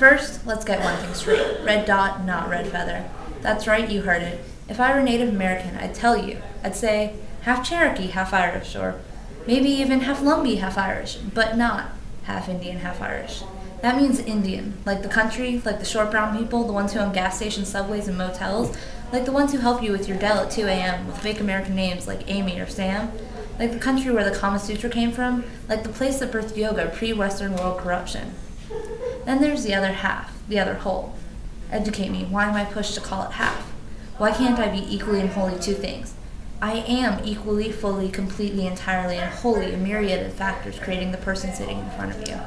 first, let's get one thing straight. Red dot, not red feather. That's right, you heard it. If I were Native American, I'd tell you. I'd say half Cherokee, half Irish, or maybe even half Lumbee, half Irish, but not half Indian, half Irish. That means Indian, like the country, like the short brown people, the ones who own gas stations, subways, and motels, like the ones who help you with your Dell at 2 a.m. with fake American names like Amy or Sam, like the country where the Kama Sutra came from, like the place that birthed yoga pre-Western world corruption. Then there's the other half, the other whole. Educate me, why am I pushed to call it half? Why can't I be equally and wholly two things? I am equally, fully, completely, entirely, and wholly a myriad of factors creating the person sitting in front of you.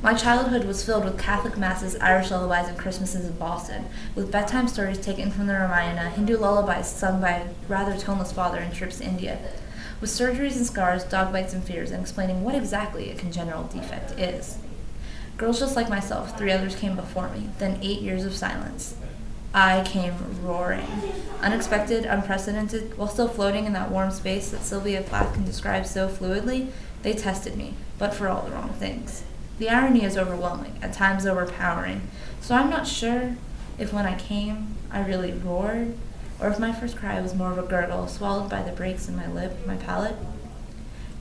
My childhood was filled with Catholic masses, Irish lullabies, and Christmases in Boston, with bedtime stories taken from the Ramayana, Hindu lullabies sung by a rather toneless father, and trips to India, with surgeries and scars, dog bites and fears, and explaining what exactly a congenital defect is. Girls just like myself, 3 others came before me, then 8 years of silence. I came roaring. Unexpected, unprecedented, while still floating in that warm space that Sylvia Plath can describe so fluidly, they tested me, but for all the wrong things. The irony is overwhelming, at times overpowering, so I'm not sure if when I came, I really roared, or if my first cry was more of a gurgle swallowed by the breaks in my lip, my palate.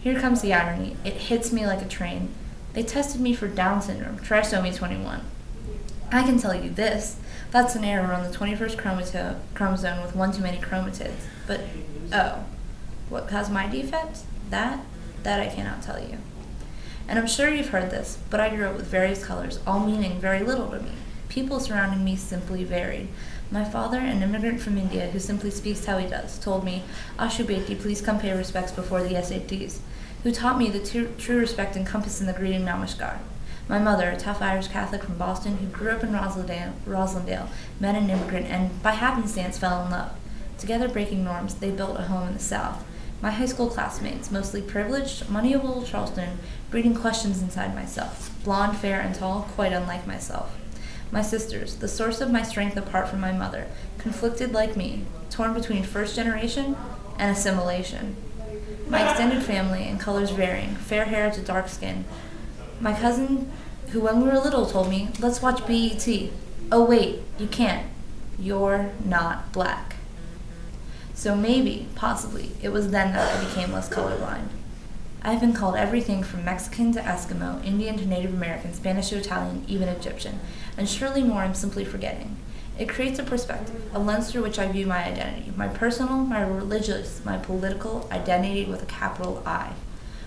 Here comes the irony. It hits me like a train. They tested me for Down syndrome, trisomy 21. I can tell you this, that's an error on the 21st chromosome with one too many chromatids. But, oh, what caused my defect? That I cannot tell you. And I'm sure you've heard this, but I grew up with various colors, all meaning very little to me. People surrounding me simply varied. My father, an immigrant from India who simply speaks how he does, told me, "Ashu beti, please come pay respects before the SATs," who taught me the true respect encompassed in the greeting Namaskar. My mother, a tough Irish Catholic from Boston who grew up in Roslindale, met an immigrant and, by happenstance, fell in love. Together breaking norms, they built a home in the South. My high school classmates, mostly privileged, money of little Charleston, breeding questions inside myself. Blonde, fair, and tall, quite unlike myself. My sisters, the source of my strength apart from my mother, conflicted like me, torn between first generation and assimilation. My extended family, in colors varying, fair hair to dark skin. My cousin, who when we were little told me, "Let's watch BET. Oh wait, you can't. You're not black." So maybe, possibly, it was then that I became less colorblind. I've been called everything from Mexican to Eskimo, Indian to Native American, Spanish to Italian, even Egyptian, and surely more I'm simply forgetting. It creates a perspective, a lens through which I view my identity, my personal, my religious, my political identity with a capital I.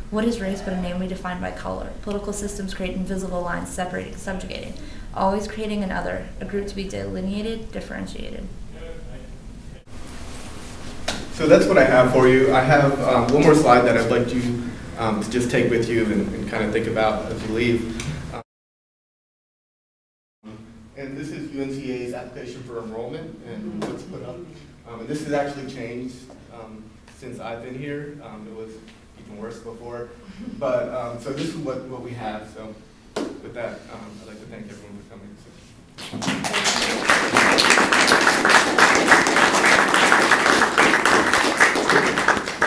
What is race but a name we define by color? Political systems create invisible lines separating, subjugating, always creating an other, a group to be delineated, differentiated. So that's what I have for you. I have one more slide that I'd like you to just take with you and kind of think about as you leave. And this is UNCA's application for enrollment and what's put up. And this has actually changed since I've been here. It was even worse before. But so this is what we have. So with that, I'd like to thank everyone for coming.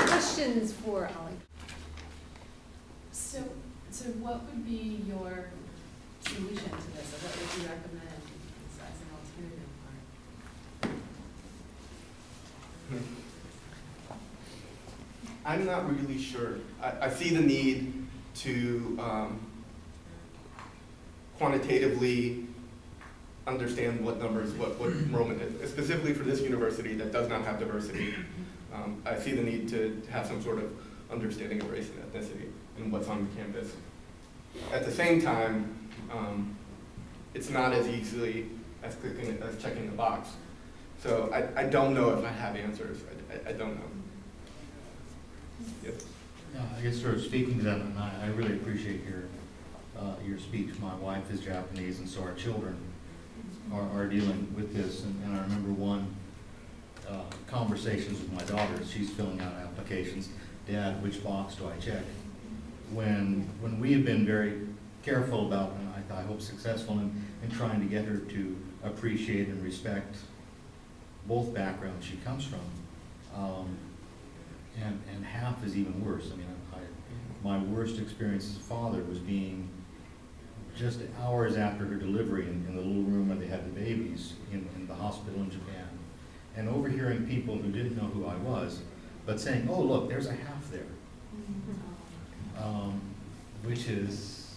Questions for Alec? So what would be your solution to this, or what would you recommend as an alternative part? I'm not really sure. I see the need to quantitatively understand what numbers, what enrollment is, specifically for this university that does not have diversity. I see the need to have some sort of understanding of race and ethnicity and what's on the campus. At the same time, it's not as easily as checking the box. So I don't know if I have answers. I don't know. Yes. Yeah, I guess sort of speaking to that, and I really appreciate your speech. My wife is Japanese, and so our children are dealing with this. And I remember one conversations with my daughter. She's filling out applications. "Dad, which box do I check?" When we have been very careful about, and I hope successful in trying to get her to appreciate and respect both backgrounds she comes from. And half is even worse. I mean, my worst experience as a father was being just hours after her delivery in the little room where they had the babies in the hospital in Japan, and overhearing people who didn't know who I was, but saying, "Oh, look, there's a half there," which is,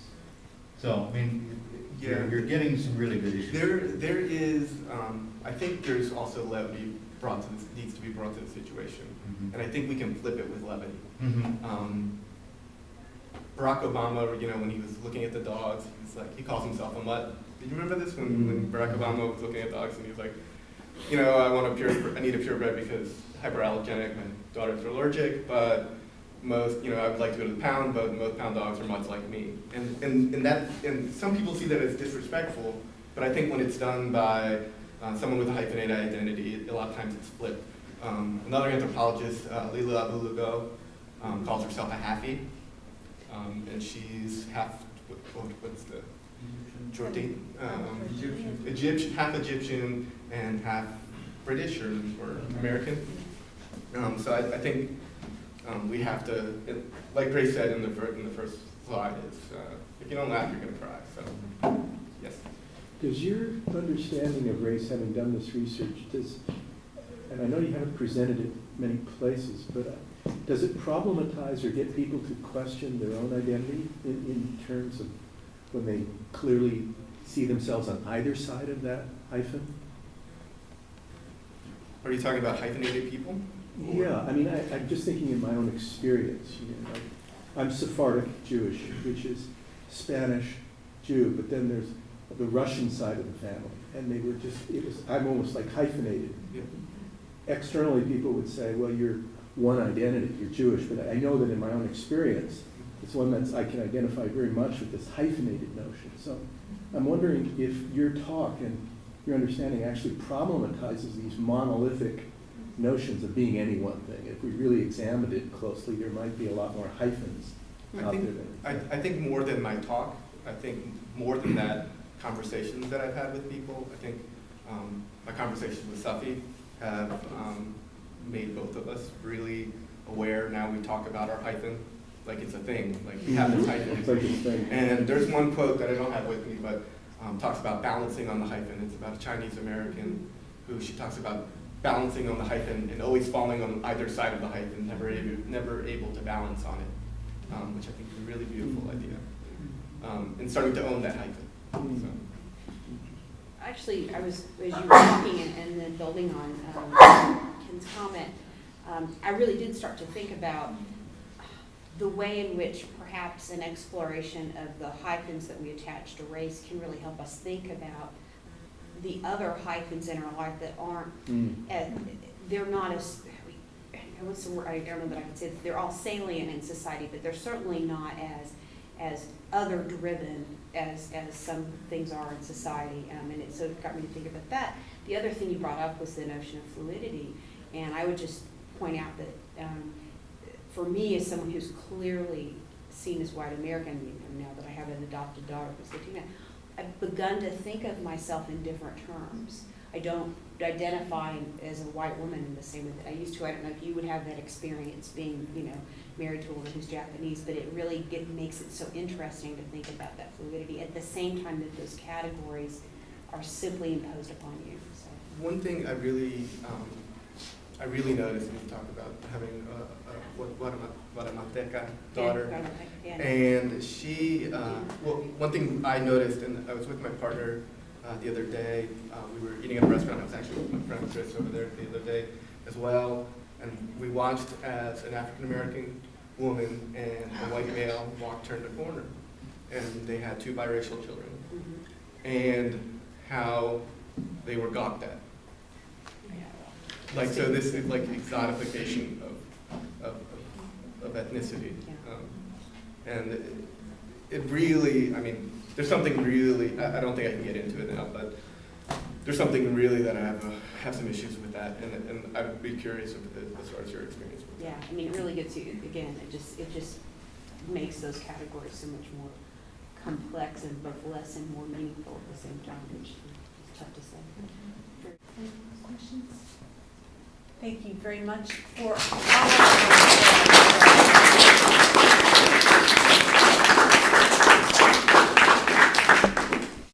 so, I mean, Yeah. you're getting some really good issues. There is, I think there's also levity needs to be brought to the situation. Mhm. And I think we can flip it with levity. Mhm. Barack Obama, when he was looking at the dogs, he calls himself a mutt. Did you remember this when Barack Obama was looking at dogs and he was like, I need a purebred because hyperallergenic, my daughter's allergic, but most, I would like to go to the pound, but most pound dogs are mutts like me. And some people see that as disrespectful, but I think when it's done by someone with a hyphenated identity, a lot of times it's flipped. Another anthropologist, Leila Abulugo, calls herself a halfie, and she's half, what's the Jordan? Egyptian, half Egyptian and half British or American. So I think we have to, like Grace said in the first slide, if you don't laugh, you're going to cry. So, yes. Does your understanding of race, having done this research, and I know you haven't presented it many places, but does it problematize or get people to question their own identity in terms of when they clearly see themselves on either side of that hyphen? Are you talking about hyphenated people? Yeah, I mean, I'm just thinking in my own experience. I'm Sephardic Jewish, which is Spanish Jew, but then there's the Russian side of the family, and they were I'm almost like hyphenated. Yeah. Externally, people would say, well, you're one identity, you're Jewish, but I know that in my own experience, it's one I can identify very much with this hyphenated notion. So I'm wondering if your talk and your understanding actually problematizes these monolithic notions of being any one thing. If we really examined it closely, there might be a lot more hyphens out there. I think more than my talk, I think more than that, conversations that I've had with people, I think my conversations with Safi have made both of us really aware. Now we talk about our hyphen like it's a thing, like we have this hyphen. It's like a thing. And there's one quote that I don't have with me, but talks about balancing on the hyphen. It's about a Chinese American who she talks about balancing on the hyphen and always falling on either side of the hyphen, never able to balance on it, which I think is a really beautiful idea. And starting to own that hyphen. So. Actually, as you were talking and then building on Ken's comment, I really did start to think about the way in which perhaps an exploration of the hyphens that we attach to race can really help us think about the other hyphens in our life that aren't, they're not as, what's the word, I don't know that I can say, they're all salient in society, but they're certainly not as other driven as some things are in society, and it sort of got me to think about that. The other thing you brought up was the notion of fluidity, and I would just point out that for me, as someone who's clearly seen as white American, now that I have an adopted daughter who's Latina, I've begun to think of myself in different terms. I don't identify as a white woman in the same way that I used to. I don't know if you would have that experience being, married to a woman who's Japanese, but it really makes it so interesting to think about that fluidity at the same time that those categories are simply imposed upon you. So. One thing I really noticed when you talk about having a Guatemateca daughter, and she, one thing I noticed, and I was with my partner the other day, we were eating at a restaurant. I was actually with my friend Chris over there the other day as well, and we watched as an African-American woman and a white male turned a corner, and they had two biracial children, and how they were gawked at. Like, so this is like exotification of ethnicity. And it really, there's something really, I don't think I can get into it now, but there's something really that I have some issues with that, and I'd be curious as far as your experience with that. Yeah, it really gets you, again, it just makes those categories so much more complex and both less and more meaningful at the same time, which is tough to say. Any questions? Thank you very much for all of